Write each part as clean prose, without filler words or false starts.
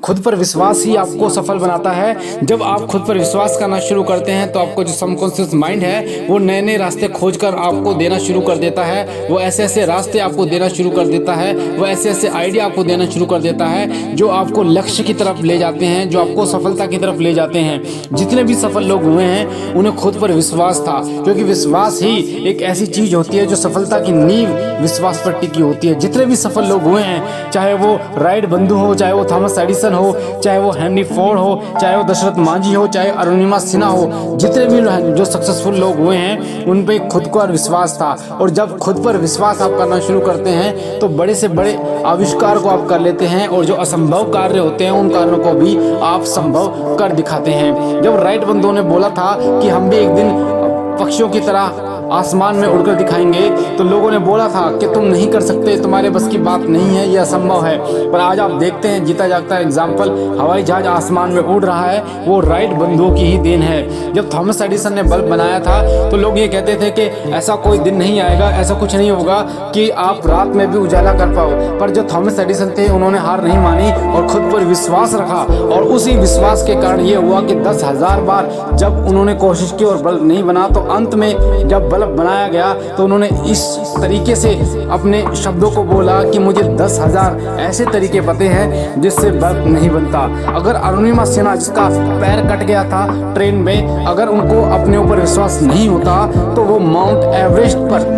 खुद पर विश्वास ही आपको सफल बनाता है। जब आप खुद पर विश्वास करना शुरू करते हैं तो आपको जो सबकॉन्शियस माइंड है वो नए नए रास्ते खोजकर आपको देना शुरू कर देता है। वो ऐसे ऐसे रास्ते आपको देना शुरू कर देता है, वो ऐसे ऐसे आइडिया आपको देना शुरू कर देता है जो आपको लक्ष्य की तरफ ले जाते हैं, जो आपको सफलता की तरफ ले जाते हैं। जितने भी सफल लोग हुए हैं उन्हें खुद पर विश्वास था, क्योंकि विश्वास ही एक ऐसी चीज होती है जो सफलता की नींव विश्वास पर टिकी होती है। जितने भी सफल लोग हुए हैं, चाहे वो राइट बंधु हो, चाहे वो थॉमस एडिसन हो, चाहे वो हेनरी फोर्ड हो, चाहे वो दशरथ मांझी हो, चाहे अरुणिमा सिन्हा हो, जितने भी जो सक्सेसफुल लोग हुए हैं उन पे खुद पर विश्वास था। और जब खुद पर विश्वास आप करना शुरू करते हैं तो बड़े से बड़े आविष्कार को आप कर लेते हैं, और जो असंभव कार्य होते हैं उन कार्यों को भी आप संभव कर दिखाते हैं। जब राइट बंधुओं ने बोला था कि हम भी एक दिन पक्षियों की तरह आसमान में उड़कर दिखाएंगे, तो लोगों ने बोला था कि तुम नहीं कर सकते, तुम्हारे बस की बात नहीं है, यह असंभव है। पर आज आप देखते हैं जीता जागता एग्जाम्पल, हवाई जहाज आसमान में उड़ रहा है, वो राइट बंधुओं की ही देन है। जब थॉमस एडिसन ने बल्ब बनाया था तो लोग ये कहते थे कि ऐसा कोई दिन नहीं आएगा, ऐसा कुछ नहीं होगा कि आप रात में भी उजाला कर पाओ। पर जो थॉमस एडिसन थे उन्होंने हार नहीं मानी और खुद पर विश्वास रखा, और उसी विश्वास के कारण ये हुआ कि 10,000 बार जब उन्होंने कोशिश की और बल्ब नहीं बना, तो अंत में जब बल्ब बनाया गया तो उन्होंने इस तरीके से अपने शब्दों को बोला कि मुझे 10,000 ऐसे तरीके पते हैं जिससे बल्ब नहीं बनता। अगर अरुणिमा सिन्हा, जिसका पैर कट गया था ट्रेन में, अगर उनको अपने ऊपर विश्वास नहीं होता तो वो माउंट एवरेस्ट पर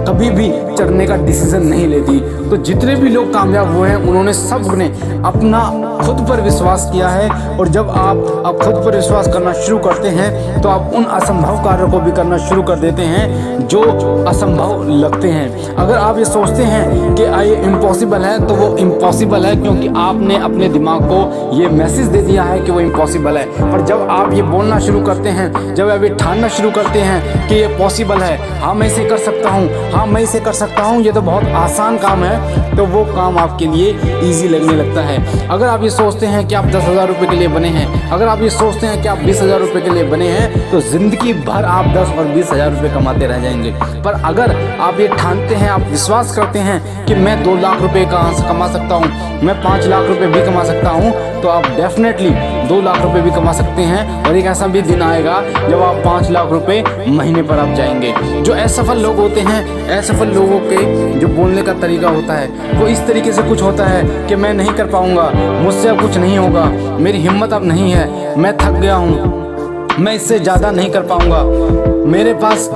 कभी भी चढ़ने का डिसीजन नहीं लेती। तो जितने भी लोग कामयाब हुए हैं उन्होंने सब ने अपना खुद पर विश्वास किया है। और जब आप खुद पर विश्वास करना शुरू करते हैं तो आप उन असंभव कार्यों को भी करना शुरू कर देते हैं जो असंभव लगते हैं। अगर आप ये सोचते हैं कि ये इम्पॉसिबल है तो वो इम्पॉसिबल है, क्योंकि आपने अपने दिमाग को ये मैसेज दे दिया है कि वो इम्पॉसिबल है। पर जब आप ये बोलना शुरू करते हैं, जब आप ये ठानना शुरू करते हैं कि ये पॉसिबल है, हाँ मैं इसे कर सकता हूँ, हाँ मैं इसे कर सकता हूँ, ये तो बहुत आसान काम है, तो वो काम आपके लिए ईजी लगने लगता है। अगर आप ये सोचते हैं कि आप 10,000 रुपये के लिए बने हैं, अगर आप ये सोचते हैं कि आप 20,000 रुपये के लिए बने हैं, तो जिंदगी भर आप 10 और 20,000 रुपये कमाते रह जाएंगे। पर अगर आप ये ठानते हैं, आप विश्वास करते हैं कि मैं 2 लाख रुपये कमा सकता हूँ, मैं 5 लाख रुपये भी कमा सकता हूँ, तो आप डेफिनेटली 2 लाख रुपये भी कमा सकते हैं। और एक ऐसा भी दिन आएगा जब आप 5 लाख रुपये महीने पर आप जाएंगे। जो असफल लोग होते हैं, असफल लोगों के जो बोलने का तरीका होता है वो इस तरीके से कुछ होता है कि मैं नहीं कर पाऊंगा, मुझसे अब कुछ नहीं होगा, मेरी हिम्मत अब नहीं है, मैं थक गया हूँ, मैं इससे ज़्यादा नहीं कर पाऊंगा, मेरे पास